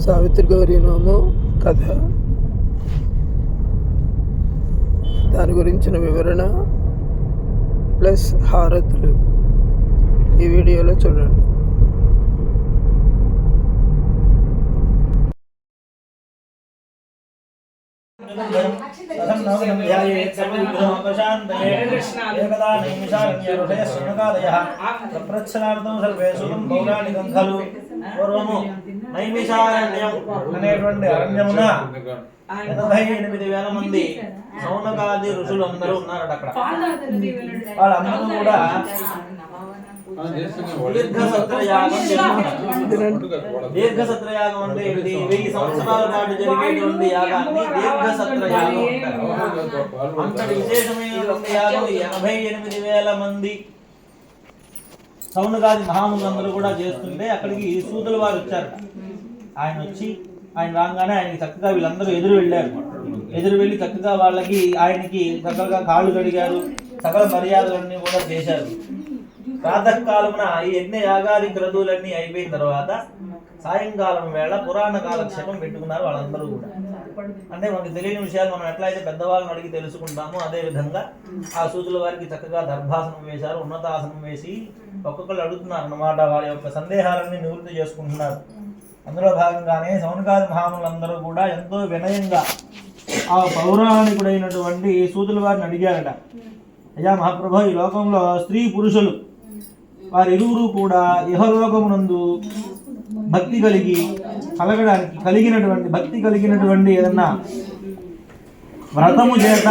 సావిత్రి గౌరీ నోము కథ, దాని గురించిన వివరణ ప్లస్ హారతులు ఈ వీడియోలో చూడండి. పూర్వము నైమిషారణ్యం అనేటువంటి అరణ్యమున 88,000 మంది సౌనకాది ఋషులు అందరూ ఉన్నారట. అక్కడ వాళ్ళందరూ కూడా దీర్ఘ సత్రయాగం అంటే ఏంటి? 1000 సంవత్సరాల పాటు జరిగేటువంటి యాగాన్ని దీర్ఘ సత్రయాగం అంటారు. అంతటి విశేషమైనటువంటి యాగం 88,000 మంది సౌనకాది మహాములందరూ కూడా చేస్తుంటే అక్కడికి సూతుల వారు వచ్చారు. ఆయన రాగానే ఆయనకి చక్కగా వీళ్ళందరూ ఎదురు వెళ్ళి చక్కగా వాళ్ళకి ఆయనకి చక్కగా కాళ్ళు కడిగారు, సకల మర్యాదలన్నీ కూడా చేశారు. ప్రాతకాలమున ఈ యజ్ఞ యాగాది క్రతువులన్నీ అయిపోయిన తర్వాత సాయంకాలం వేళ పురాణ కాలక్షేపం పెట్టుకున్నారు వాళ్ళందరూ కూడా. అంటే మనకి తెలియని విషయాలు మనం ఎట్లయితే పెద్దవాళ్ళని అడిగి తెలుసుకుంటామో అదే విధంగా ఆ సూతుల వారికి చక్కగా దర్భాసనం వేశారు, ఉన్నతాసనం వేసి ఒక్కొక్కరు అడుగుతున్నారు అన్నమాట. వాళ్ళ యొక్క సందేహాలన్నీ నివృత్తి చేసుకుంటున్నారు. అందులో భాగంగానే సౌనకాది మహాములందరూ కూడా ఎంతో వినయంగా ఆ పౌరాణికుడైనటువంటి సూతుల వారిని అడిగారట, అయ్యా మహాప్రభు, ఈ లోకంలో స్త్రీ పురుషులు వారిరువురు కూడా ఇహలోకమునందు భక్తి కలిగినటువంటి ఏదన్నా వ్రతము చేత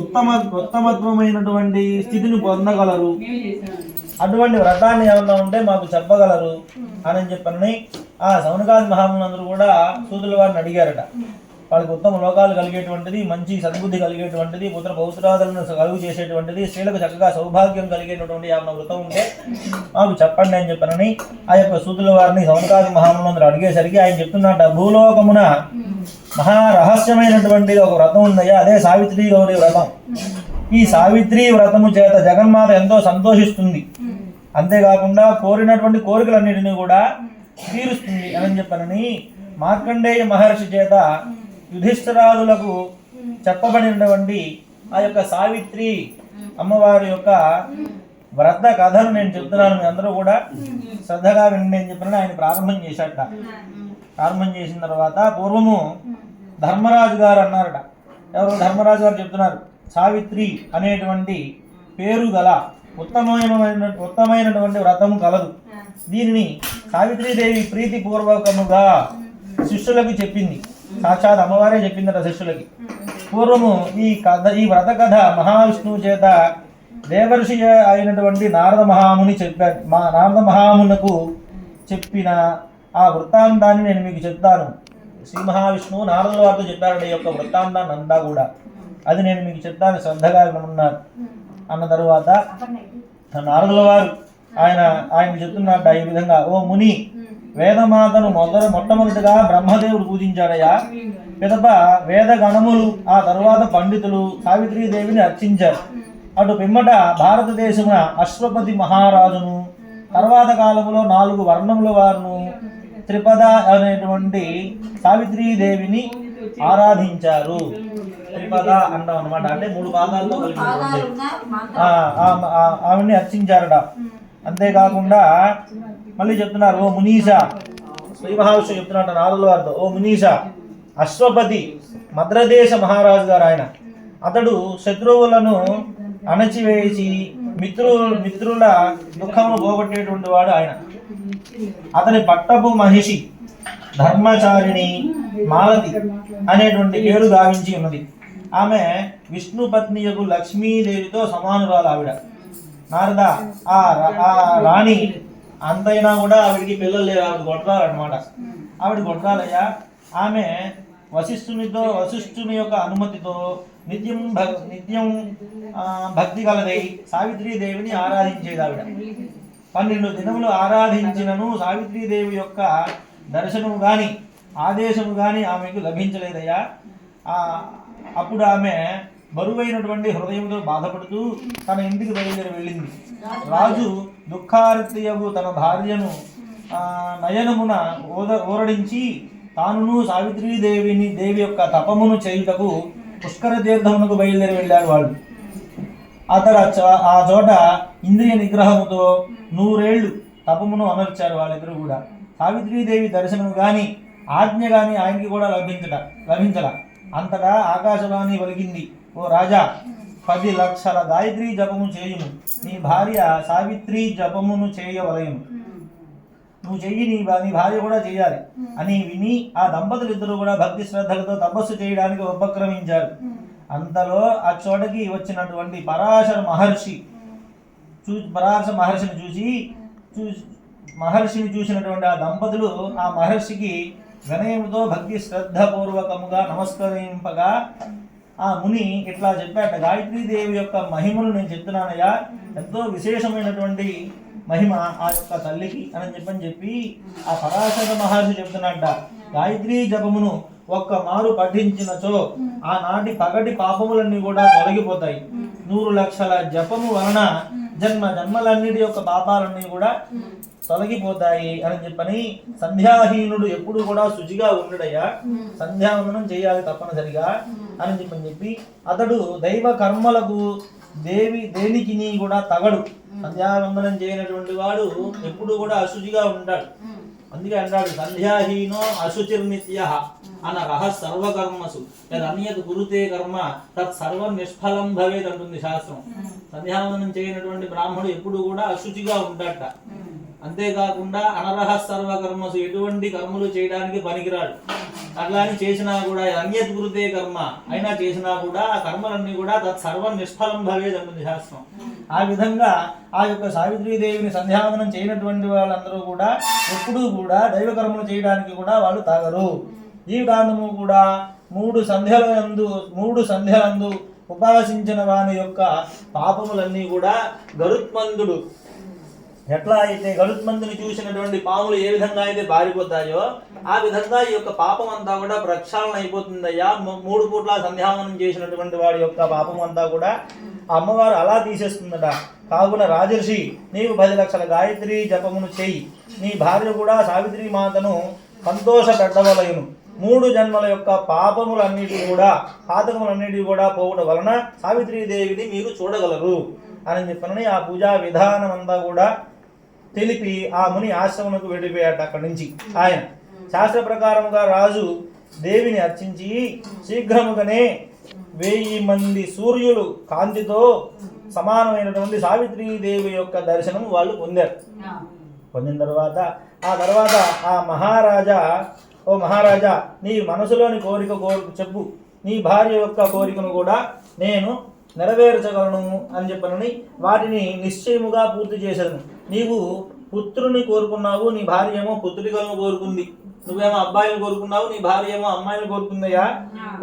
ఉత్తమత్వమైనటువంటి స్థితిని పొందగలరు. అటువంటి వ్రతాన్ని ఏమన్నా ఉంటే మాకు చెప్పగలరు అని చెప్పని ఆ సౌనకాది మహాములందరూ కూడా సూతుల వారిని అడిగారట. వాళ్ళకి ఉత్తమ లోకాలు కలిగేటువంటిది, మంచి సద్బుద్ధి కలిగేటువంటిది, పుత్ర పౌత్రాదులను కలుగు చేసేటువంటిది, స్త్రీలకు చక్కగా సౌభాగ్యం కలిగేటటువంటి ఏమైనా వ్రతం ఉంటే మాకు చెప్పండి అని చెప్పనని ఆ యొక్క సూతుల వారిని సౌనకాది మహాములందరూ అడిగేసరికి ఆయన చెప్తున్నట్ట, భూలోకమున మహారహస్యమైనటువంటి ఒక వ్రతం ఉందయ్యా, అదే సావిత్రి గౌరీ వ్రతం. ఈ సావిత్రి వ్రతము చేత జగన్మాత ఎంతో సంతోషిస్తుంది, అంతేకాకుండా కోరినటువంటి కోరికలన్నిటినీ కూడా తీరుస్తుంది అని చెప్పనని మార్కండేయ మహర్షి చేత యుధిష్ఠిరాదులకు చెప్పబడినటువంటి ఆ యొక్క సావిత్రి అమ్మవారి యొక్క వ్రత కథను నేను చెప్తున్నాను, మీ అందరూ కూడా శ్రద్ధగా వినండి అని చెప్పిన ఆయన ప్రారంభం చేశాట. ప్రారంభం చేసిన తర్వాత పూర్వము ధర్మరాజు గారు అన్నారట. ఎవరు? ధర్మరాజు గారు చెప్తున్నారు, సావిత్రి అనేటువంటి పేరు గల ఉత్తమైనటువంటి వ్రతము కలదు. దీనిని సావిత్రీదేవి ప్రీతిపూర్వకముగా శిష్యులకు చెప్పింది. సాక్షాత్ అమ్మవారే చెప్పిందట శిష్యులకి. పూర్వము ఈ వ్రత కథ మహావిష్ణువు చేత దేవర్షి అయినటువంటి నారద మహామునకు చెప్పిన ఆ వృత్తాంతాన్ని నేను మీకు చెప్తాను. శ్రీ మహావిష్ణువు నారదుల వారితో చెప్పారట ఈ యొక్క వృత్తాంతాన్ని అంతా కూడా. అది నేను మీకు చెప్తాను, శ్రద్ధగా వినమన్నారు అన్న తరువాత నారదుల వారు ఆయన చెప్తున్నట్ట ఈ విధంగా, ఓ ముని, వేదమాతను మొట్టమొదటిగా బ్రహ్మదేవుడు పూజించాడయ్యా. పిదప వేద గణములు, ఆ తరువాత పండితులు సావిత్రీదేవిని అర్చించారు. అటు పిమ్మట భారతదేశమున అశ్వపతి మహారాజును, తర్వాత కాలంలో 4 వర్ణముల వారును త్రిపద అనేటువంటి సావిత్రీదేవిని ఆరాధించారు. త్రిపద అంటాం అనమాట, అంటే 3 పాదాలతో కలిగినటువంటి ఆవిడ్ని అర్చించారట. అంతేకాకుండా మళ్ళీ చెప్తున్నారు, ఓ మునీష, శ్రీ మహావిష్ణువు చెప్తున్నట్టు నారదుల వారితో, ఓ మునీష, అశ్వపతి మద్రదేశ మహారాజు గారు ఆయన. అతడు శత్రువులను అణచివేసి మిత్రుల దుఃఖమును పోగొట్టేటువంటి వాడు ఆయన. అతని పట్టపు మహిషి ధర్మచారిణి మాలతి అనేటువంటి పేరు గావించి ఉన్నది. ఆమె విష్ణు పత్నియకు లక్ష్మీదేవితో సమానురాలు ఆవిడ. నారద, ఆ రాణి అంతైనా కూడా ఆవిడికి పిల్లలు లేరు, ఆవిడ గొడ్రాలన్నమాట. ఆవిడ గొడ్రాలయ్యా. ఆమె వశిష్ఠుని యొక్క అనుమతితో నిత్యం భక్తి కలదై సావిత్రీదేవిని ఆరాధించేది ఆవిడ. 12 దినములు ఆరాధించినను సావిత్రీదేవి యొక్క దర్శనము కానీ ఆదేశము కానీ ఆమెకు లభించలేదయ్యా. అప్పుడు ఆమె బరువైనటువంటి హృదయంతో బాధపడుతూ తన ఇంటికి బయలుదేరి వెళ్ళింది. రాజు దుఃఖార్తియగు తన భార్యను నయనమున ఓరడించి తానును దేవి యొక్క తపమును చేయుటకు పుష్కర తీర్థమునకు బయలుదేరి వెళ్ళారు వాళ్ళు. అతడు ఆ చోట ఇంద్రియ నిగ్రహముతో 100 ఏళ్ళు తపమును అమర్చారు వాళ్ళిద్దరు కూడా. సావిత్రీదేవి దర్శనము గాని ఆజ్ఞ గాని ఆయనకి కూడా లభించల. అంతటా ఆకాశవాణి పలికింది, ఓ రాజా, 10 లక్షల గాయత్రీ జపము చేయుము, నీ భార్య సావిత్రి జపమును చేయవలయును, నువ్వు చెయ్యి, నీ భార్య కూడా చేయాలి అని విని ఆ దంపతులు ఇద్దరు కూడా భక్తి శ్రద్ధలతో తపస్సు చేయడానికి ఉపక్రమించారు. అంతలో ఆ చోటకి వచ్చినటువంటి పరాశర మహర్షిని చూసినటువంటి ఆ దంపతులు ఆ మహర్షికి వినయముతో భక్తి శ్రద్ధపూర్వకముగా నమస్కరింపగా ఆ ముని ఇట్లా చెప్పాట, గాయత్రీదేవి యొక్క మహిమను నేను చెప్తున్నానయ్యా, ఎంతో విశేషమైనటువంటి మహిమ ఆ యొక్క తల్లికి అని చెప్పి ఆ పరాశర మహర్షి చెప్తున్నట్ట. గాయత్రీ జపమును ఒక్క మారు పఠించినచో ఆనాటి పగటి పాపములన్నీ కూడా తొలగిపోతాయి. 100 లక్షల జపము వలన జన్మలన్నిటి యొక్క పాపాలన్నీ కూడా తొలగిపోతాయి అని చెప్పని సంధ్యాహీనుడు ఎప్పుడు కూడా శుచిగా ఉండడయ్యా, సంధ్యావందనం చేయాలి తప్పనిసరిగా అని చెప్పి అతడు దైవ కర్మలకు దేనికి కూడా తగడు. సంధ్యావందనం చేయనటువంటి వాడు ఎప్పుడు కూడా అశుచిగా ఉంటాడు. అందుకే అంటాడు, సంధ్యాహీనో అశుచిర్నిత్య అనరహ సర్వకర్మసు యదన్యత్ కురుతే కర్మ తత్ సర్వం నిష్ఫలం భవేద్ అంటుంది శాస్త్రం. సంధ్యావందనం చేయనటువంటి బ్రాహ్మణుడు ఎప్పుడు కూడా అశుచిగా ఉంటాడట. అంతేకాకుండా అనరహ సర్వకర్మసు, ఎటువంటి కర్మలు చేయడానికి పనికిరాడు. అట్లా అని చేసినా కూడా అన్యత్ కురుతే కర్మ అయినా చేసినా కూడా ఆ కర్మలన్నీ కూడా తత్ సర్వం నిష్ఫలం భవేద్ అంటుంది శాస్త్రం. ఆ విధంగా ఆ యొక్క సావిత్రీదేవిని సంధ్యావందనం చేయనటువంటి వాళ్ళందరూ కూడా ఎప్పుడూ కూడా దైవ కర్మలు చేయడానికి కూడా వాళ్ళు తాగరు. జీవితాంతము కూడా 3 సంధ్యలందు ఉపాసించిన వాని యొక్క పాపములన్నీ కూడా గరుత్మంతుడు ఎట్లా అయితే గరుత్మంతుని చూసినటువంటి పాములు ఏ విధంగా అయితే పారిపోతాయో ఆ విధంగా ఈ యొక్క పాపం అంతా కూడా ప్రక్షాళన అయిపోతుందయ్యా. 3 పూట్ల సంధ్యావనం చేసినటువంటి వాడి యొక్క పాపం అంతా కూడా అమ్మవారు అలా తీసేస్తుందట. కావున రాజర్షి, నీవు 10 లక్షల గాయత్రి జపమును చేయి, నీ భార్య కూడా సావిత్రి మాతను సంతోషపెట్టవలయును. 3 జన్మల యొక్క పాతకములన్నిటి కూడా పోవడం వలన సావిత్రీదేవిని మీరు చూడగలరు అని చెప్పని ఆ పూజా విధానం అంతా కూడా తెలిపి ఆ ముని ఆశ్రమమునకు వెళ్ళిపోయాడు. అక్కడి నుంచి ఆయన శాస్త్ర ప్రకారముగా రాజు దేవిని అర్చించి శీఘ్రముగానే 1000 మంది సూర్యులు కాంతితో సమానమైనటువంటి సావిత్రీదేవి యొక్క దర్శనం వాళ్ళు పొందారు. పొందిన తర్వాత ఆ మహారాజా, ఓ మహారాజా, నీ మనసులోని కోరిక చెప్పు, నీ భార్య యొక్క కోరికను కూడా నేను నెరవేర్చగలను అని చెప్పనని వాటిని నిశ్చయముగా పూర్తి చేశాను. నీవు పుత్రుని కోరుకున్నావు, నీ భార్య ఏమో పుత్రికలను కోరుకుంది. నువ్వేమో అబ్బాయిని కోరుకున్నావు, నీ భార్య ఏమో అమ్మాయిని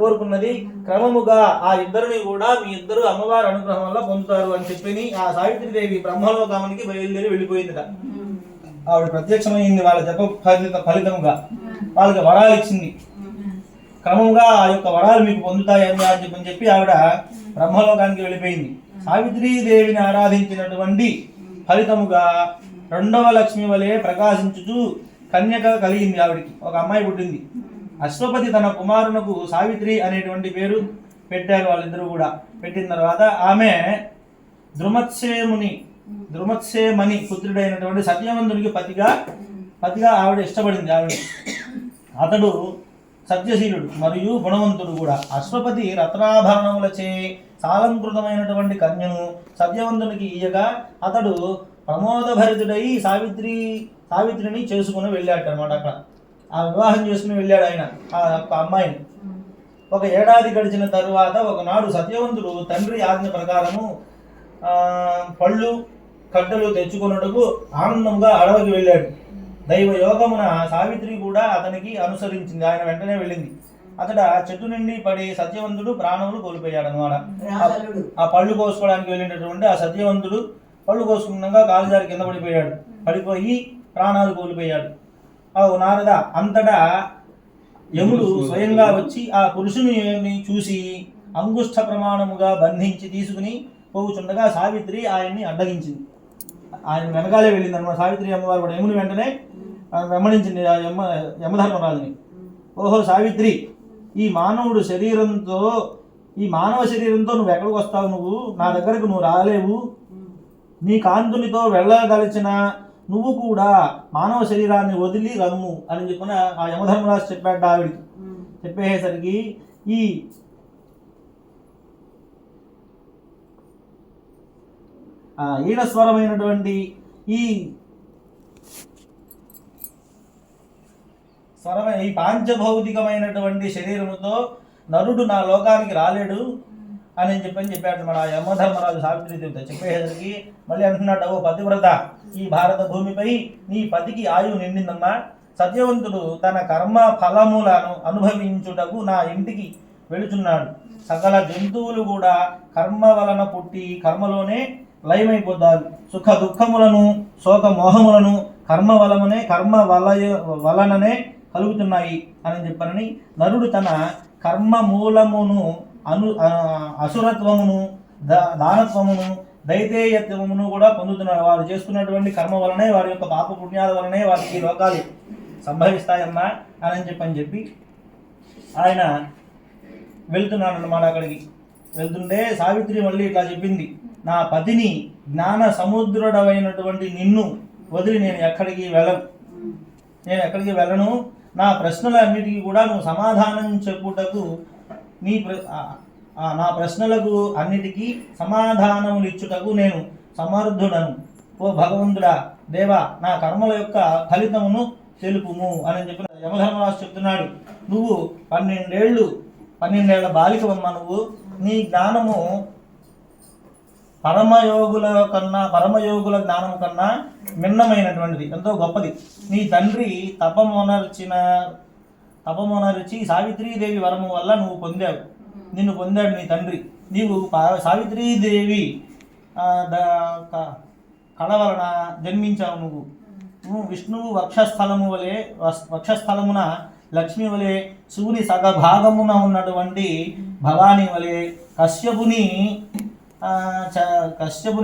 కోరుకున్నది. క్రమముగా ఆ ఇద్దరిని కూడా మీ ఇద్దరు అమ్మవారి అనుగ్రహం వల్ల పొందుతారు అని చెప్పి ఆ సావిత్రీదేవి బ్రహ్మలోకానికి బయలుదేరి వెళ్ళిపోయిందిట. ఆవిడ ప్రత్యక్షమైంది. వాళ్ళ జప ఫలితముగా వాళ్ళకి వరాలు ఇచ్చింది. క్రమంగా ఆ యొక్క వరాలు మీకు పొందుతాయని అని చెప్పి ఆవిడ బ్రహ్మలోకానికి వెళ్ళిపోయింది. సావిత్రీదేవిని ఆరాధించినటువంటి ఫలితముగా 2వ లక్ష్మి వలె ప్రకాశించుచు కన్యక కలిగింది. ఆవిడికి ఒక అమ్మాయి పుట్టింది. అశ్వపతి తన కుమారునకు సావిత్రి అనేటువంటి పేరు పెట్టారు వాళ్ళిద్దరూ కూడా. పెట్టిన తర్వాత ఆమె ద్రుమత్సేమని పుత్రుడైనటువంటి సత్యవంతునికి పతిగా ఆవిడ ఇష్టపడింది. అతడు సత్యశీలుడు మరియు గుణవంతుడు కూడా. అశ్వపతి రత్నాభరణములచే సాలంకృతమైనటువంటి కన్యను సత్యవంతునికి ఇయ్యగా అతడు ప్రమోదభరితుడై సావిత్రిని చేసుకుని వెళ్ళాడు అనమాట. అక్కడ ఆ వివాహం చేసుకుని వెళ్ళాడు ఆయన ఆ అమ్మాయిని. 1 ఏడాది గడిచిన తరువాత ఒకనాడు సత్యవంతుడు తండ్రి ఆజ్ఞ ప్రకారము పళ్ళు కట్టెలు తెచ్చుకున్నట్టుకు ఆనందంగా అడవికి వెళ్ళాడు. దైవ యోగమున సావిత్రి కూడా అతనికి అనుసరించింది. ఆయన వెంటనే వెళ్ళింది. అతడ చెట్టు నుండి పడి సత్యవంతుడు ప్రాణములు కోల్పోయాడు అనమాట. ఆ పళ్ళు కోసుకోవడానికి వెళ్ళినటువంటి ఆ సత్యవంతుడు పళ్ళు కోసుకున్నాక కాలు జారి కింద పడిపోయి ప్రాణాలు కోల్పోయాడు. నారద, అంతటా యముడు స్వయంగా వచ్చి ఆ పురుషుని చూసి అంగుష్ట ప్రమాణముగా బంధించి తీసుకుని పోవుచుండగా సావిత్రి ఆయన్ని అడ్డగించింది. ఆయన వెనకాలే వెళ్ళింది అనమాట. సావిత్రి అమ్మవారు కూడా యముని వెంటనే వెంబడించింది ఆ యమధర్మరాజుని. ఓహో సావిత్రి, ఈ మానవ శరీరంతో నువ్వు ఎక్కడికి వస్తావు? నువ్వు నా దగ్గరకు నువ్వు రాలేవు. నీ కాంతునితో వెళ్ళదలిచిన నువ్వు కూడా మానవ శరీరాన్ని వదిలి రమ్ము అని చెప్పిన ఆ యమధర్మరాజు చెప్పాడు ఆవిడికి. చెప్పేసరికి ఈ ఈనస్వరమైనటువంటి ఈ పాంచభౌతికమైనటువంటి శరీరముతో నరుడు నా లోకానికి రాలేడు అని చెప్పాడు మన యమధర్మరాజు సావిత్రిదేవితో. చెప్పేసరికి మళ్ళీ అంటున్నాడు, ఓ పతివ్రత, ఈ భారత భూమిపై నీ పతికి ఆయువు నిండిందమ్మా. సత్యవంతుడు తన కర్మ ఫలములను అనుభవించుటకు నా ఇంటికి వెళుచున్నాడు. సకల జంతువులు కూడా కర్మ వలన పుట్టి కర్మలోనే లయమైపోతారు. సుఖ దుఃఖములను శోక మోహములను కర్మ వలననే కలుగుతున్నాయి అని చెప్పనని నరుడు తన కర్మ మూలమును అసురత్వమును దానత్వమును దైతేయత్వమును కూడా పొందుతున్నాడు. వారు చేసుకున్నటువంటి కర్మ వలనే, వారి యొక్క పాప పుణ్యాల వలనే వారికి లోకాలు సంభవిస్తాయమ్మా అని చెప్పి ఆయన వెళ్తున్నాడు అన్నమాట. అక్కడికి వెళ్తుంటే సావిత్రి మళ్ళీ ఇట్లా చెప్పింది, నా పతిని జ్ఞాన సముద్రుడమైనటువంటి నిన్ను వదిలి నేను ఎక్కడికి వెళ్ళను. నా ప్రశ్నలన్నిటికీ కూడా నువ్వు సమాధానం చెప్పుటకు నా ప్రశ్నలకు అన్నిటికీ సమాధానములు ఇచ్చుటకు నేను సమర్థుడను. ఓ భగవంతుడా, దేవా, నా కర్మల యొక్క ఫలితమును తెలుపుము అని చెప్పిన యమధర్మరాజు చెప్తున్నాడు. నువ్వు 12 బాలికవమ్మ. నువ్వు నీ జ్ఞానము పరమయోగుల జ్ఞానము కన్నా మిన్నమైనటువంటిది, ఎంతో గొప్పది. నీ తండ్రి తపమొనర్చి సావిత్రీదేవి వరము వల్ల నిన్ను పొందాడు నీ తండ్రి. నీవు సావిత్రీదేవి కళ వలన జన్మించావు. నువ్వు విష్ణువు వక్షస్థలమున లక్ష్మి వలె, శివుని సగభాగమున ఉన్నటువంటి భవానీ వలె, కశ్యపుని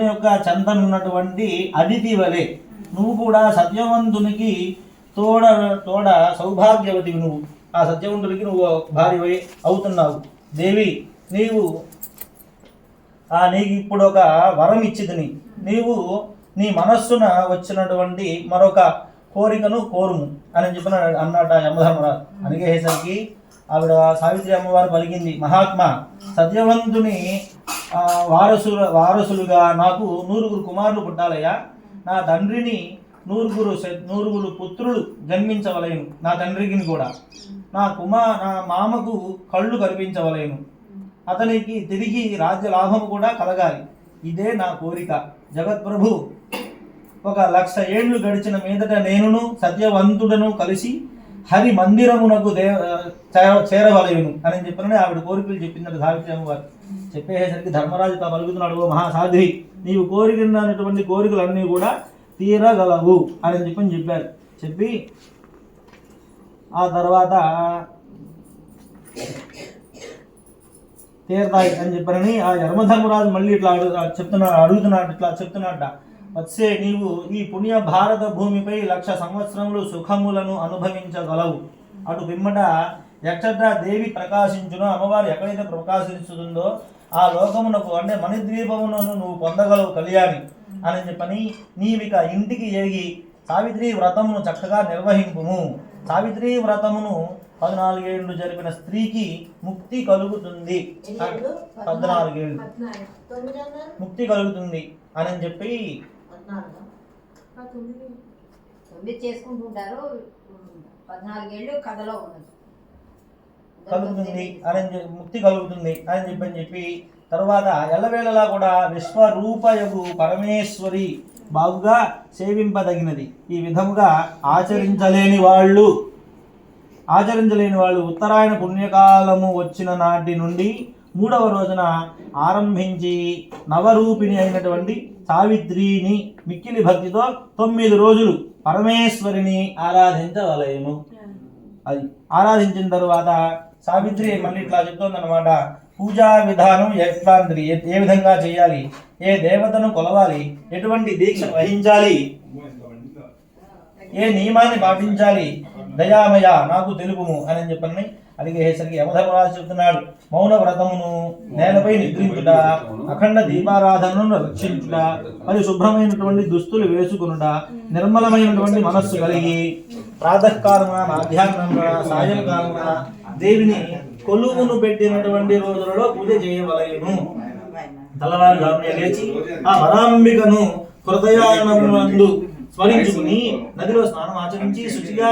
యొక్క చెంతనున్నటువంటి అదితి వలె నువ్వు కూడా సత్యవంతునికి తోడ సౌభాగ్యవతివి. నువ్వు ఆ సత్యవంతుడికి నువ్వు భార్యవై అవుతున్నావు. దేవి, నీకు ఇప్పుడు ఒక వరం ఇచ్చిదిని. నీవు నీ మనస్సున వచ్చినటువంటి మరొక కోరికను కోరుము అని అన్నట యమధర్మరాజు. అడిగేసరికి ఆవిడ సావిత్రి అమ్మవారు పలికింది, మహాత్మా, సత్యవంతుని వారసులుగా నాకు 9 కుమారులు పుట్టాలయ్యా. నా తండ్రిని 9 పుత్రులు జన్మించవలేను. నా తండ్రికి కూడా నా మామకు కళ్ళు కనిపించవలేను. అతనికి తిరిగి రాజ్య లాభము కూడా కలగాలి. ఇదే నా కోరిక. జగత్ప్రభు, 1,00,000 ఏళ్ళు గడిచిన మీదట నేనును సత్యవంతుడను కలిసి హరి మందిరమునకు చేరవలేను అని చెప్పిన ఆవిడ కోరికలు చెప్పిందంటే సావిత్రి అమ్మవారు. చెప్పేసరికి ధర్మరాజు పలుకుతున్నాడు, ఓ మహాసాధ్వి, నీవు కోరికన్నటువంటి కోరికలన్నీ కూడా తీరగలవు అని చెప్పారు. చెప్పి ఆ తర్వాత తీరతాయి అని చెప్పారని ఆ యమధర్మరాజు మళ్ళీ ఇట్లా చెప్తున్నాడట, వత్సే, నీవు ఈ పుణ్య భారత భూమిపై 1,00,000 సంవత్సరములు సుఖములను అనుభవించగలవు. అటు పిమ్మట ఎచ్చట దేవి ప్రకాశించునో, అమ్మవారు ఎక్కడైతే ప్రకాశిస్తుందో ఆ లోకమునకు అంటే మణిద్వీపములను నువ్వు పొందగలవు కళ్యాణి అని చెప్పని నీవిక ఇంటికి ఎరిగి సావిత్రి వ్రతమును చక్కగా నిర్వహింపుము. సావిత్రి వ్రతమును 14 ఏళ్ళు జరిపిన స్త్రీకి ముక్తి కలుగుతుంది. 14 ఏళ్ళు ముక్తి కలుగుతుంది అని చెప్పి చేసుకుంటుంటారు. 14 ఏళ్ళు కథలో ఉన్నది కలుగుతుంది అని ముక్తి కలుగుతుంది అని చెప్పి తర్వాత ఎల్లవేళలా కూడా విశ్వరూపయగు పరమేశ్వరి బాగుగా సేవింపదగినది. ఈ విధముగా ఆచరించలేని వాళ్ళు ఉత్తరాయణ పుణ్యకాలము వచ్చిన నాటి నుండి 3వ రోజున ఆరంభించి నవరూపిణి అయినటువంటి సావిత్రిని మిక్కిలి భక్తితో 9 రోజులు పరమేశ్వరిని ఆరాధించవలేను. అది ఆరాధించిన తర్వాత సావిత్రి మళ్ళీ ఇట్లా చెప్తోందన్నమాట, పూజా విధానం ఎట్లాంటిది, ఏ విధంగా చేయాలి, ఏ దేవతను కొలవాలి, ఎటువంటి దీక్ష వహించాలి ఏ నియమాన్ని పాటించాలి దయామయ నాకు తెలుపుము అని చెప్పని అడిగేసరికి యమధర్మరాజు చెప్తున్నాడు. మౌన వ్రతమును, నేలపై నిద్రించుట, అఖండ దీపారాధనను రక్షించుట, పరిశుభ్రమైనటువంటి దుస్తులు వేసుకునుట, నిర్మలమైనటువంటి మనస్సు కలిగి ప్రాతకాలమున మధ్యాహ్నమున సాయంకాలమున దేవిని కొలువును పెట్టినటువంటి రోజులలో పూజ చేయవలెను. తెల్లవారుజామునే లేచి ఆ వరాంబికను హృదయానందు స్మరించుకుని నదిలో స్నానం ఆచరించి శుచిగా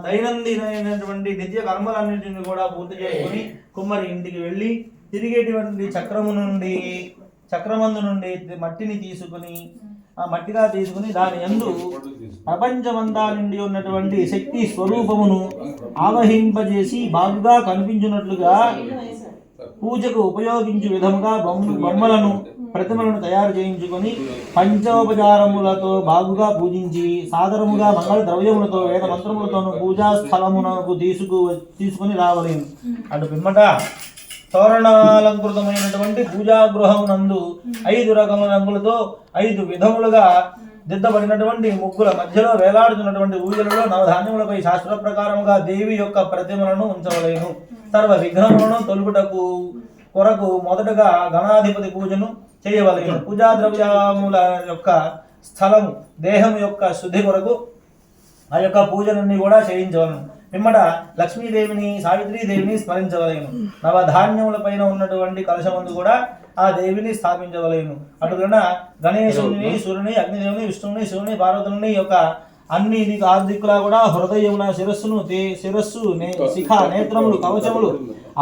దైనందినైనటువంటి నిత్య కర్మలన్నింటిని కూడా పూర్తి చేసుకుని కుమ్మరి ఇంటికి వెళ్ళి తిరిగేటువంటి చక్రమందు నుండి మట్టిని తీసుకుని ఆ మట్టిగా తీసుకుని దాని యందు ప్రపంచమంతా నిండి ఉన్నటువంటి శక్తి స్వరూపమును ఆవహింపజేసి బాగుగా కనిపించినట్లుగా పూజకు ఉపయోగించు విధముగా బొమ్మలను ప్రతిమలను తయారు చేయించుకొని పంచోపచారములతో బాగుగా పూజించి సాదరముగా మంగళ ద్రవ్యములతో వేద మంత్రములతోనూ పూజా స్థలమునకు తీసుకుని రావలేను. అటు పిమ్మట తోరణాలంకృతమైనటువంటి పూజాగృహమునందు 5 రకముల రంగులతో 5 విధములుగా దిద్దబడినటువంటి ముగ్గుల మధ్యలో వేలాడుతున్నటువంటి ఊయలలో నవధాన్యములపై శాస్త్ర ప్రకారముగా దేవి యొక్క ప్రతిమలను ఉంచవలేను. సర్వ విఘ్నములను తొలుగుటకు కొరకు మొదటగా గణాధిపతి పూజను చేయవలెను. పూజా ద్రవ్యముల యొక్క స్థలము దేహం యొక్క శుద్ధి కొరకు ఆ యొక్క పూజలన్నీ కూడా చేయించవలను. పిమ్మట లక్ష్మీదేవిని సావిత్రీదేవిని స్మరించవలేను. నవధాన్యముల పైన ఉన్నటువంటి కలశమందు కూడా ఆ దేవిని స్థాపించవలేను. అటుగన గణేశుని, సూర్యుని, అగ్నిదేవుని, విష్ణువుని, శివుని, పార్వతుని యొక్క అన్ని దిక్కులా కూడా హృదయమున శిరస్సు, శిఖ, నేత్రములు, కవచములు,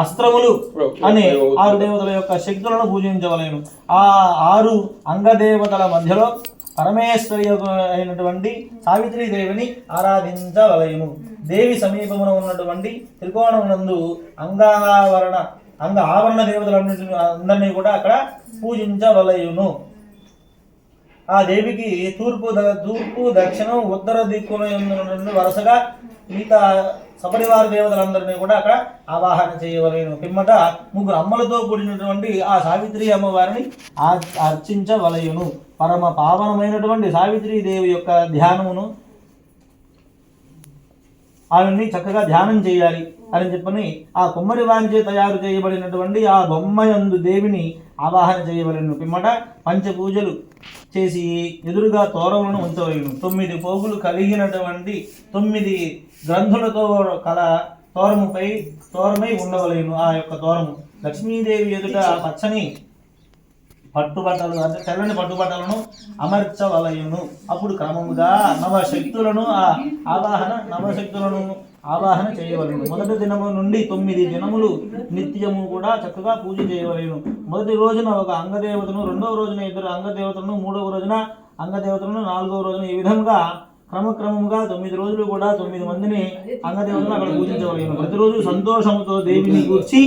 అస్త్రములు అనే 6 దేవతల యొక్క శక్తులను పూజించవలేను. ఆ 6 అంగదేవతల మధ్యలో పరమేశ్వరి అయినటువంటి సావిత్రీదేవిని ఆరాధించవలెను. దేవి సమీపమున ఉన్నటువంటి త్రికోణమునందు అంగ ఆవరణ దేవతలందరినీ కూడా అక్కడ పూజించవలయును. ఆ దేవికి తూర్పు, దక్షిణం, ఉత్తర దిక్కుల వరుసగా మిగతా సపరివార దేవతలందరినీ కూడా అక్కడ ఆవాహన చేయవలెను. పిమ్మట 3 అమ్మలతో కూడినటువంటి ఆ సావిత్రి అమ్మవారిని అర్చించవలయును. పరమ పావనమైనటువంటి సావిత్రీదేవి యొక్క ధ్యానమును ఆమెని చక్కగా ధ్యానం చేయాలి అని చెప్పని ఆ కుమ్మరి వారిచే తయారు చేయబడినటువంటి ఆ బొమ్మయందు దేవిని ఆవాహన చేయవలెను. పిమ్మట పంచపూజలు చేసి ఎదురుగా తోరములను ఉంచవలెను. 9 పోగులు కలిగినటువంటి 9 గ్రంథులతో కల తోరమై ఉండవలేను. ఆ యొక్క తోరము లక్ష్మీదేవి ఎదుట పచ్చని పట్టుబట్టలు అంటే తెల్లని పట్టుబట్టలను అమర్చవలయును. అప్పుడు క్రమముగా నవశక్తులను ఆవాహన చేయవలెను. మొదటి దినము నుండి 9 దినములు నిత్యము కూడా చక్కగా పూజ చేయవలెను. మొదటి రోజున ఒక అంగదేవతను, 2వ రోజున 2 అంగదేవతలను, 3వ రోజున అంగదేవతలను, 4వ రోజున ఈ విధంగా క్రమక్రమముగా 9 రోజులు కూడా 9 మందిని అంగదేవతలను అక్కడ పూజించవలెను. ప్రతిరోజు సంతోషముతో దేవిని కూర్చి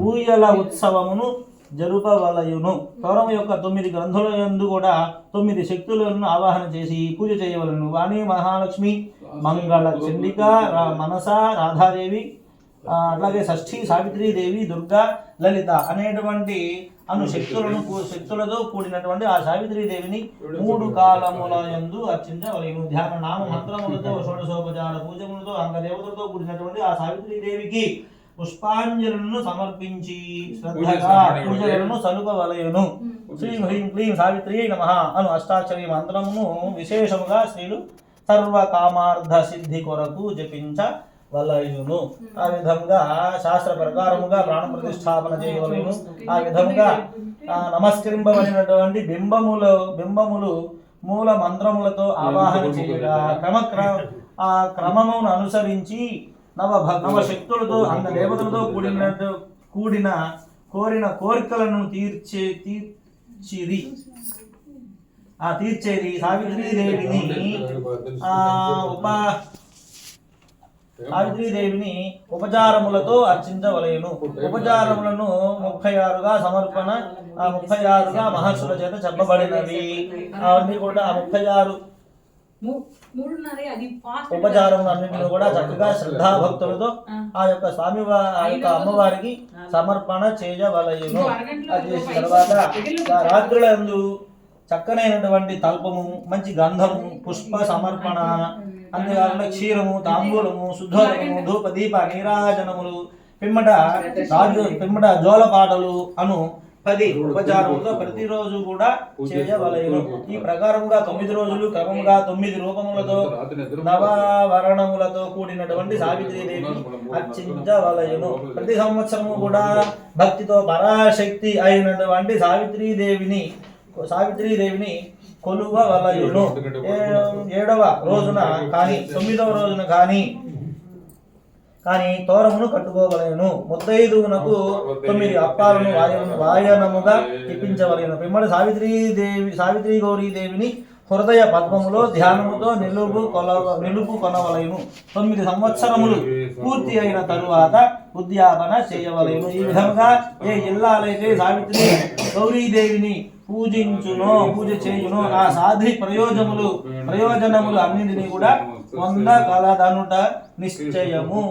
ఊయల ఉత్సవమును జరుపవలయును. తోరము యొక్క 9 గ్రంథుల యందు కూడా 9 శక్తులను ఆవాహన చేసి పూజ చేయవలను. వాణి, మహాలక్ష్మి, మంగళ, చండిక, మనస, రాధాదేవి, అట్లాగే షష్ఠి, సావిత్రీదేవి, దుర్గా, లలిత అనేటువంటి శక్తులతో కూడినటువంటి ఆ సావిత్రీదేవిని 3 కాలముల యందు అర్చించవలెను. ధ్యాన నామ మంత్రములతో షోడశోపచార పూజములతో అంగదేవతలతో కూడినటువంటి ఆ సావిత్రీదేవికి పుష్పాంజలులను సమర్పించి శ్రద్ధగా పూజలను సలుపవలయును. శ్రీం హ్రీం క్లీం సావిత్రి నమః అను అష్టాక్షరి మంత్రమును విశేషముగా స్త్రీలు సర్వకామార్థ సిద్ధి కొరకు జపించవలయును. ఆ విధంగా శాస్త్ర ప్రకారముగా ప్రాణ ప్రతిష్టాపన చేయవలయును. ఆ విధంగా నమస్కరింపబడినటువంటి బింబములు మూల మంత్రములతో ఆవాహన చేయగా ఆ క్రమమును అనుసరించి నవశక్తులతో అంగ దేవతలతో కూడిన కోరిన కోరికలను తీర్చేది సావిత్రీదేవిని ఉపచారములతో అర్చించవలెను. ఉపచారములను 36గా సమర్పణ 36గా మహర్షుల చేత చెప్పబడినవి. అవన్నీ కూడా 36 ఉపచారములు అన్నింటినీ కూడా చక్కగా శ్రద్ధాభక్తులతో ఆ యొక్క అమ్మవారికి సమర్పణ చేయవలయును. అది చేసిన తర్వాత రాత్రులందు చక్కనైనటువంటి తల్పము, మంచి గంధము, పుష్ప సమర్పణ, అంతేకాకుండా క్షీరము, తాంబూలము, శుద్ధోదకము, ధూప దీప నీరాజనములు, పిమ్మట జోలపాటలు అను 10 ఉపచారములతో ప్రతిరోజు కూడా చేయవలెను. ఈ ప్రకారముగా 9 రోజులు క్రమముగా 9 రూపములతో నవవరణములతో కూడినటువంటి సావిత్రీదేవి అర్చించవలెను. ప్రతి సంవత్సరము కూడా భక్తితో పరాశక్తి అయినటువంటి సావిత్రీదేవిని కొలువవలయును. 7వ రోజున కానీ 9వ రోజున కానీ తోరమును కట్టుకోవలెను. ముత్తైదువునకు 9 అప్పాలను వాయనముగా ఇప్పించవలెను. పిమ్మట సావిత్రి గౌరీదేవిని హృదయ పద్మములో ధ్యానముతో నిలుపు కొనవలెను. 9 సంవత్సరములు పూర్తి అయిన తరువాత ఉద్యాపన చేయవలెను. ఈ విధంగా ఏ ఇల్లాలైతే సావిత్రి గౌరీదేవిని పూజ చేయును ఆ సాధి ప్రయోజనములు అన్నింటినీ కూడా పొందగలదనుట నిశ్చయము.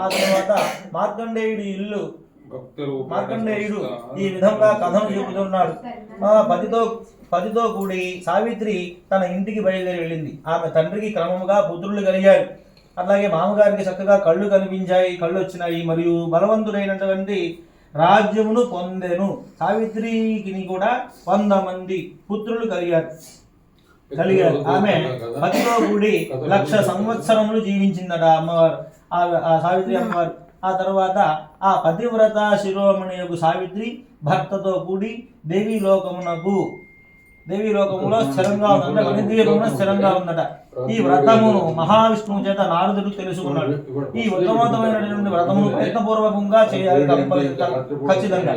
ఆ తర్వాత మార్కండేయుడు ఈ విధంగా కథను చెబుతున్నాడు. 10తో కూడి సావిత్రి తన ఇంటికి బయలుదేరి వెళ్ళింది. ఆమె తండ్రికి క్రమముగా పుత్రులు కలిగారు. అట్లాగే మామగారికి చక్కగా కళ్ళు వచ్చినాయి. మరియు బలవంతుడైనటువంటి రాజ్యమును పొందెను. సావిత్రికి కూడా 100 మంది పుత్రులు కలిగారు. ఆమె 10తో కూడి 1,00,000 సంవత్సరములు జీవించిందట అమ్మవారు, ఆ సావిత్రి అమ్మవారు. ఆ తర్వాత ఆ పతివ్రత శిరోమణి యొక్క సావిత్రి భర్తతో కూడి దేవీలోకములో స్థిరంగా ఉందంటే మణిద్వీపంలో స్థిరంగా ఉందట. ఈ వ్రతమును మహావిష్ణువు చేత నారదుడు తెలుసుకున్నాడు. ఈ ఉత్తమోత్తమైనటువంటి వ్రతమును ప్రయత్నపూర్వకంగా చేయాలి, ఖచ్చితంగా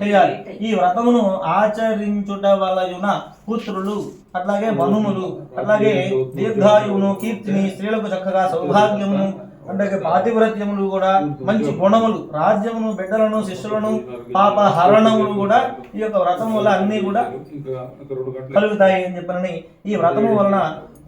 చేయాలి. ఈ వ్రతమును ఆచరించుట వలయున పుత్రులు, అట్లాగే మనుములు, అట్లాగే దీర్ఘాయువును, కీర్తిని, స్త్రీలకు చక్కగా సౌభాగ్యమును, అంటే పాతివ్రత్యములు కూడా, మంచి గుణములు, రాజ్యమును, బిడ్డలను, శిష్యులను, పాప హరణములు కూడా ఈ యొక్క వ్రతము వల్ల అన్నీ కూడా కలుగుతాయి అని చెప్పని, ఈ వ్రతము వలన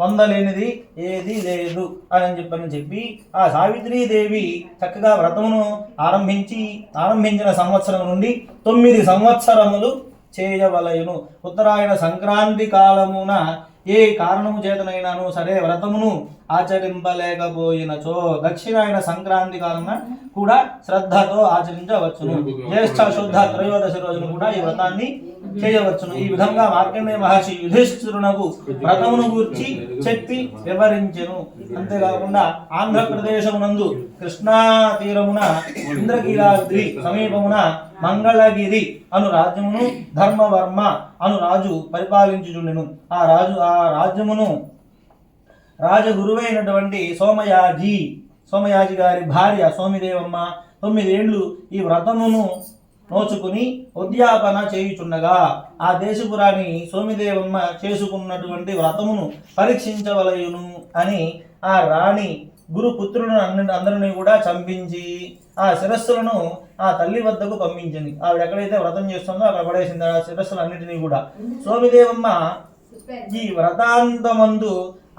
పొందలేనిది ఏది లేదు అని చెప్పి ఆ సావిత్రీదేవి చక్కగా వ్రతమును ఆరంభించిన సంవత్సరం నుండి 9 సంవత్సరములు చేయవలయును. ఉత్తరాయణ సంక్రాంతి కాలమున ఏ కారణము చేతనైనాను సరే వ్రతమును ఆచరింపలేకపోయినచో దక్షిణాయన సంక్రాంతి కాలమున కూడా శ్రద్ధతో ఆచరించవచ్చును. జ్యేష్ఠ శుద్ధ త్రయోదశి రోజున కూడా ఈ వ్రతాన్ని చేయవచ్చును. ఈ విధంగా మార్కండేయ మహర్షి యుధిష్ఠిరునకు వ్రతమును గూర్చి చెప్పి వివరించెను. అంతేకాకుండా ఆంధ్రప్రదేశమునందు కృష్ణా తీరమున ఇంద్రకీలాద్రి సమీపమున మంగళగిరి అను రాజ్యమును ధర్మవర్మ అను రాజు పరిపాలించుచుండెను. ఆ రాజ్యమును రాజగురువైనటువంటి సోమయాజి గారి భార్య సోమిదేవమ్మ 9 ఏళ్లు ఈ వ్రతమును నోచుకుని ఉద్యాపన చేయుచుండగా ఆ దేశపురాణి సోమిదేవమ్మ చేసుకున్నటువంటి వ్రతమును పరీక్షించవలయును అని ఆ రాణి గురుపుత్రులను అందరినీ కూడా చంపించి ఆ శిరస్సులను ఆ తల్లి వద్దకు పంపించింది. ఆవిడ ఎక్కడైతే వ్రతం చేస్తుందో అక్కడ పడేసింది ఆ శిరస్సులన్నిటినీ కూడా. సోమిదేవమ్మ ఈ వ్రతాంతమందు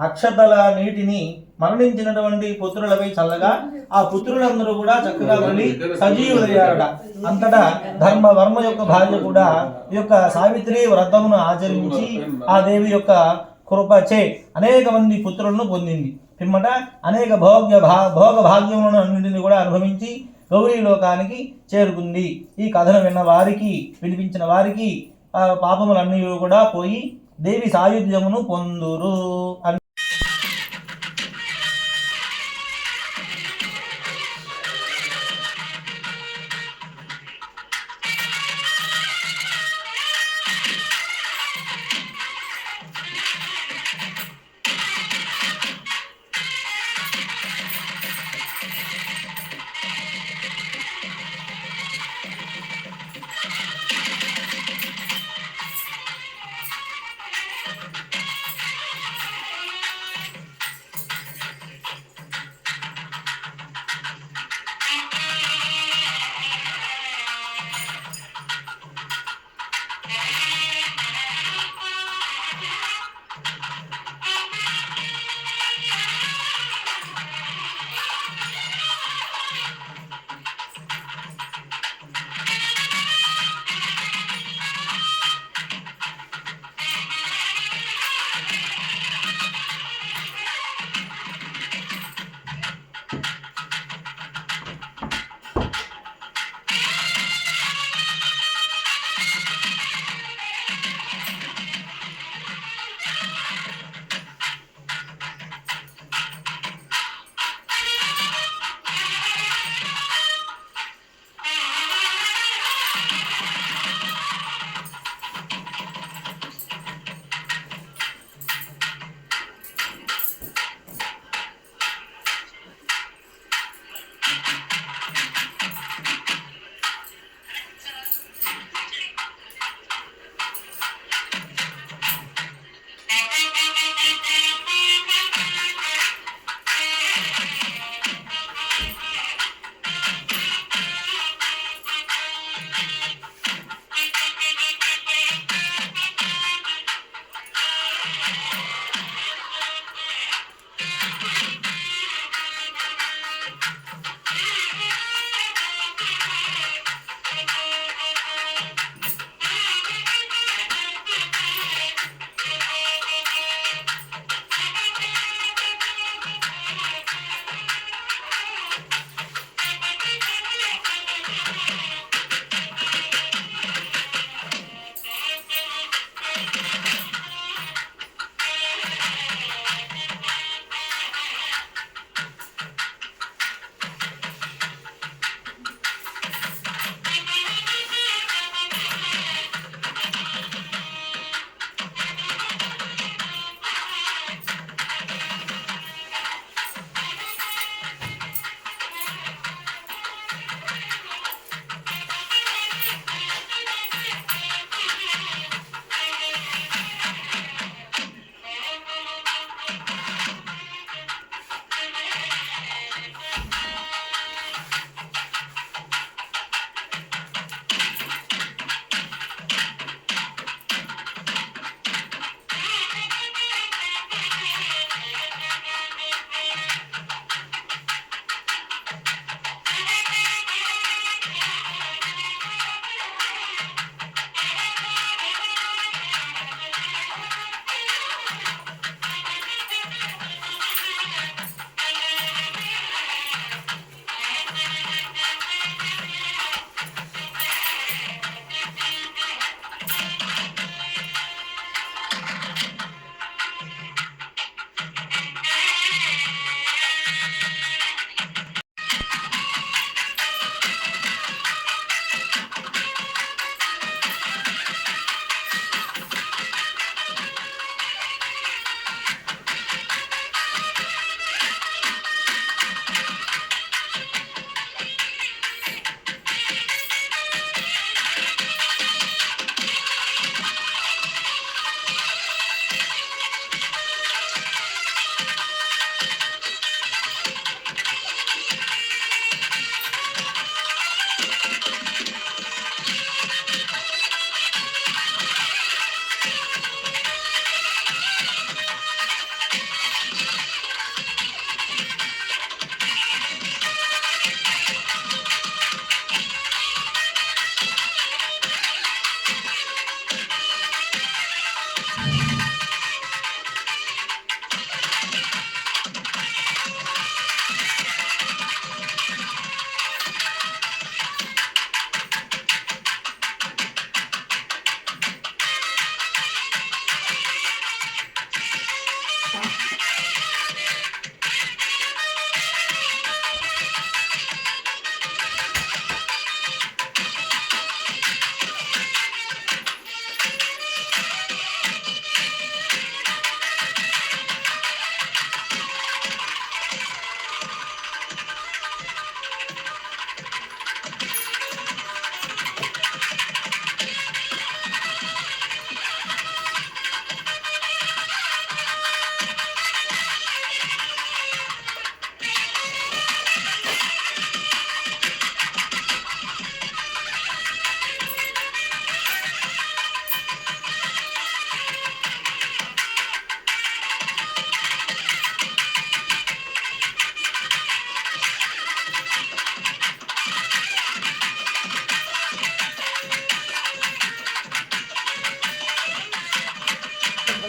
అక్షతల నీటిని మరణించినటువంటి పుత్రులపై చల్లగా ఆ పుత్రులందరూ కూడా చక్కగా మళ్ళీ సజీవులయ్యారట. అంతటా ధర్మవర్మ యొక్క భార్య కూడా ఈ యొక్క సావిత్రి వ్రతమును ఆచరించి ఆ దేవి యొక్క కృపచే అనేక మంది పుత్రులను పొందింది. పిమ్మట అనేక భోగ భాగ్యములను అన్నింటినీ కూడా అనుభవించి గౌరీ లోకానికి చేరుకుంది. ఈ కథను వినిపించిన వారికి ఆ పాపములన్నీ కూడా పోయి దేవి సాయుధ్యమును పొందురు.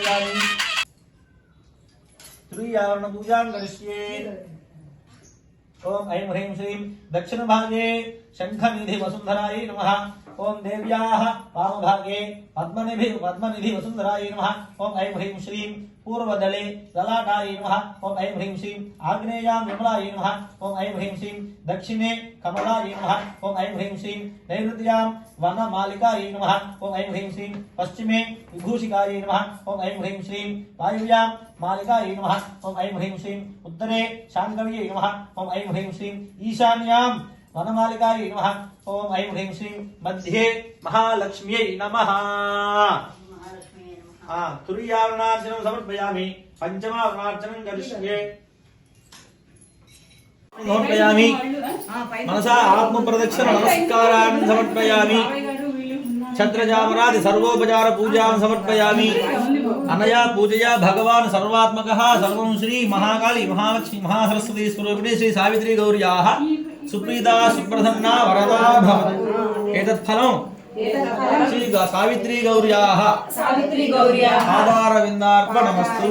समर्पयामि त्रियावरण पूजां करिष्ये ओम ऐं ह्रीं श्रीं दक्षिणभागे शंखनिधि वसुंधरायै नमः ओम देव्याः वामभागे पद्मनिधि वसुंधरायै नमः ओम ऐं ह्रीं श्रीं पूर्वदले ललाटायै नमः ओम ऐं ह्रीं श्रीं आग्नेयां विमलायै नमः ओम ऐं ह्रीं श्रीं दक्षिणे कमलायै नमः ओम ऐं ह्रीं श्रीं नैऋत्यां वनमालिकायै नमः ओम ऐं ह्रीं श्रीं पश्चिमे विभूषिकायै नमः ओम ऐं ह्रीं श्रीं वायुव्यां मालिकायै नमः ओम ऐं ह्रीं श्रीं उत्तरे शाङ्गव्यै नमः ओम ऐं ह्रीं श्रीं ईशान्यां वनमालिकायै नमः ओम ऐं ह्रीं श्रीं मध्ये महालक्ष्म्यै नमः तुरीयावरणार्चनं समर्पयामि पंचमावरणार्चनं करिष्ये समर्पयामि मनसा आत्मप्रदक्षिण नमस्कारान् समर्पयामि छत्रजामरादि सर्वोपचार पूजां समर्पयामि अनया पूजया भगवान् सर्वात्मकः सर्वं श्री महाकाली महालक्ष्मी महासरस्वती स्वरूपिणी श्री सावित्री गौर्याः सुप्रीता सुप्रसन्ना वरदा भवतु एतत् फलं श्री सावित्री गौर्याः आधारविन्दार्पणमस्तु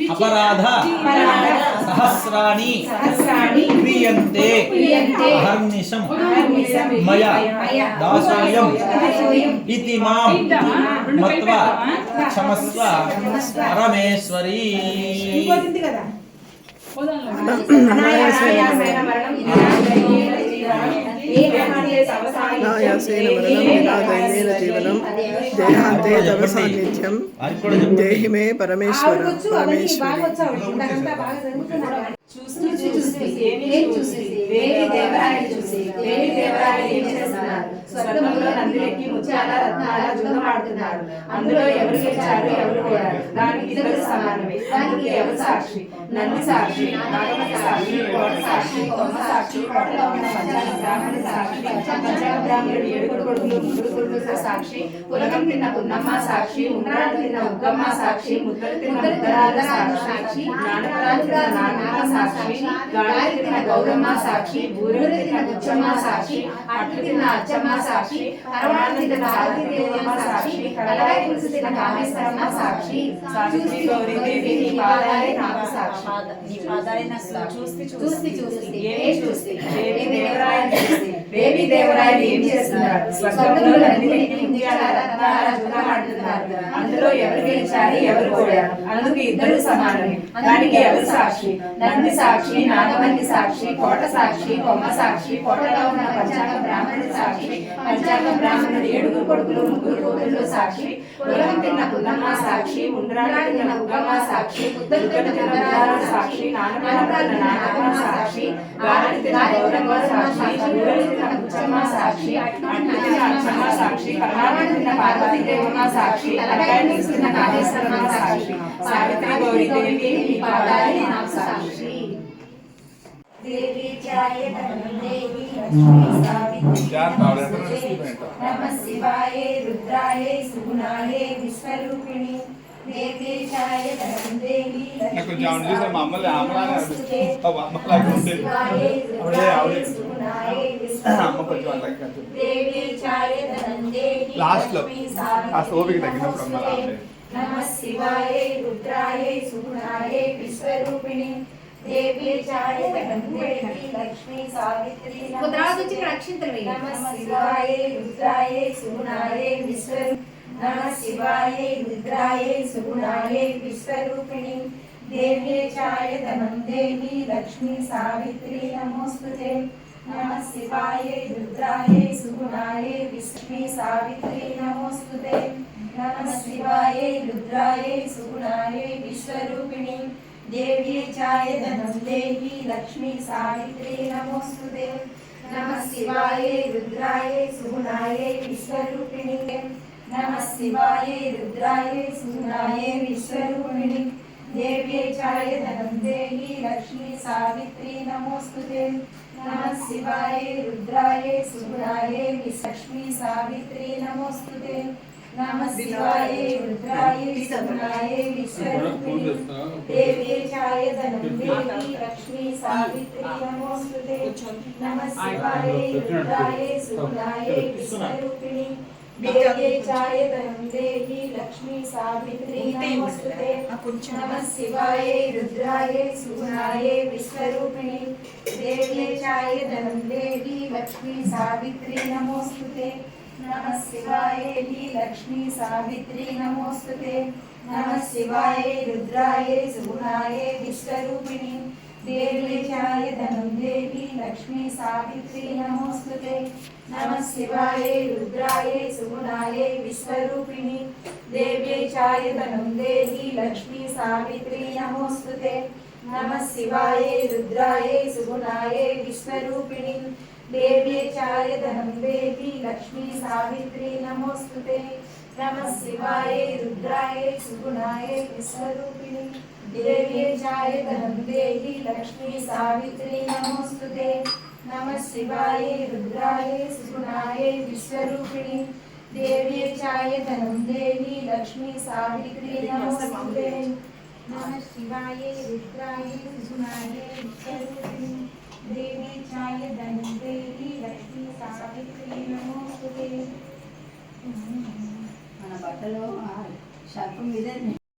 अपराध सहस्राणि क्रियन्ते अहर्निशं मया दासोऽयम् इति मां मत्वा क्षमस्व परमेश्वरी नायासेन मरणं विना दैन्येन जीवनं देहान्ते तव सान्निध्यं देहि मे परमेश्वर परमेश्वरी చూస్తూ ఏమి చూసి వేలి దేవరాయని చూసి వేలి దేవరాయని ఏం చేస్తున్నారు స్వర్గంలో నందిరెక్కి ముత్యాల రత్నాల జూదమాడుతున్నారు అందులో ఎవరు గెలిచారు ఎవరు పోయారు దానికి ఇద్దరు సమానమే దానికి ఎవరు సాక్షి నంది సాక్షి నాగమతి సాక్షి కోట సాక్షి కొమ్మ సాక్షి కోటలో ఉన్న పంచాంగ బ్రాహ్మణి సాక్షి పంచాంగ బ్రాహ్మణుడు ఏడుగురు కొడుకులు ముగ్గురు కొడుకులు సాక్షి పులగం తిన్న పున్నమ్మ సాక్షి ఉంగరాలు తిన్న ఉగ్గమ్మ సాక్షి ముద్దలు తిన్న ముద్దరాల సాక్షి నానపరాలు తిన్న నాన్నమ్మ సాక్షి గాలి తిన్న గౌరమ్మ సాక్షి బూరెలు తిన్న బుచ్చమ్మ సాక్షి అట్లు తిన్న అచ్చమ్మ సాక్షి పరమాణం తిన్న పార్వతీదేవమ్మ సాక్షి కలవాయి పులుసు తిన్న కామేశ్వరమ్మ సాక్షి సావిత్రి గౌరీదేవి నీ పాదాలే నాకు సాక్షి నీ పాదాలే నాకు సాక్షి చూసి ఏమి చూసి దేవి దేవరాయని చూసి దేవి దేవరాయలు ఏం చేస్తున్నారు స్వర్గంలో నందిరెక్కి ముత్యాల రత్నాల జూదమాడుతున్నారు అందులో ఎవరు గెలిచారు ఎవరు పోయారు అందుకు ఇద్దరు సమానమే దానికి ఎవరు సాక్షి నంది సాక్షి నాగమతి సాక్షి కోట సాక్షి కొమ్మ సాక్షి కోటలో ఉన్న పంచాంగ బ్రాహ్మణుడు సాక్షి పంచాంగ బ్రాహ్మణుడు ఏడుగురు కొడుకులు ముగ్గురు కూతుళ్ళు సాక్షి పులగం తిన్న పున్నమ్మ సాక్షి ఉండ్రాలు తిన్న ఉగ్గమ్మ సాక్షి ముద్దలు తిన్న ముద్దరాలు సాక్షి నానపరాలు తిన్న నానమ్మ సాక్షి గాలి తిన్న గౌరమ్మ సాక్షి బూరెలు తిన్న బుచ్చమ్మ సాక్షి అట్లు తిన్న అచ్చమ్మ సాక్షి పరమాణం తిన్న పార్వతీదేవమ్మ సాక్షి కలగాయ తిన్న కాళేశ్వరమ్మ సాక్షి సావిత్రి గౌరీదేవి నీ పాదాలే నాకు సాక్షి देवी चाय देवी लक्ष्मी सावित्री नमः शिवाय रुद्राय सुगुणाय विश्वरूपिणी देवी चाय देवी लक्ष्मी देवी चाय नमः शिवाय रुद्राय सुगुणाय विश्वरूपिणी देवी चाय देवी लक्ष्मी सावित्री नमः शिवाय रुद्राय सुगुणाय विश्वरूपिणी नमः शिवाय रुद्राय सुगुणाय विश्वरूपिणी देवी चाय देवी लक्ष्मी सावित्री नमोस्तुते नमः शिवाय रुद्राय सुगुणाय विष्णु सावित्री नमोस्तुते नमः शिवाय रुद्राय सुगुणाय विश्वरूपिणी देवी चाय धनं देवी लक्ष्मी सावित्री नमोस्तुते नमः शिवाय रुद्राय सुगुणाय विश्वरूपिणी नमः शिवाय रुद्राय सुगुणाय विश्वरूपिणी देवी चाय धनं देवी लक्ष्मी सावित्री नमोस्तुते नमः शिवाय रुद्राय सुगुणाय लक्ष्मी सावित्री नमोस्तुते नमः शिवाय रुद्राय सुगुणाय विश्वरूपिणी देवी चाय धनं देवी लक्ष्मी सावित्री नमोस्तुते नमः शिवाय रुद्राय सुगुणाय विश्वरूपिणी देव्यै चाय धनं देहि लक्ष्मी सावित्री नमोस्तुते नमः शिवायै रुद्रायै सुगुणायै विश्वरूपिणी देव्यै चाय धनं देहि लक्ष्मी सावित्री नमोस्तुते नमः शिवायै लक्ष्मी सावित्री नमोस्तुते नमः शिवायै रुद्रायै सुगुणायै विश्वरूपिणी देव्यै चाय धनं देहि लक्ष्मी सावित्री नमोस्तुते नमः शिवायै रुद्रायै सुगुणायै विश्वरूपिणी देव्यै चाय धनं देहि लक्ष्मी सावित्री नमोस्तुते नमः शिवायै रुद्रायै सुगुणायै विश्वरूपिणी देव्यै चाय धनं देहि लक्ष्मी सावित्री नमोस्तुते नमः शिवायै रुद्रायै सुगुणायै विश्वरूपिणी देव्यै चाय धनं देहि लक्ष्मी सावित्री नमोस्तुते नमः शिवायै रुद्रायै सुगुणायै विश्वरूपिणी देव्यै चाय धनं देहि लक्ष्मी सावित्री नमोस्तुते नमः शिवायै रुद्रायै सुगुणायै विश्वरूपिणी देव्यै चाय धनं देहि लक्ष्मी सावित्री नमोस्तुते మన బట్టలో షర్ట్ మీద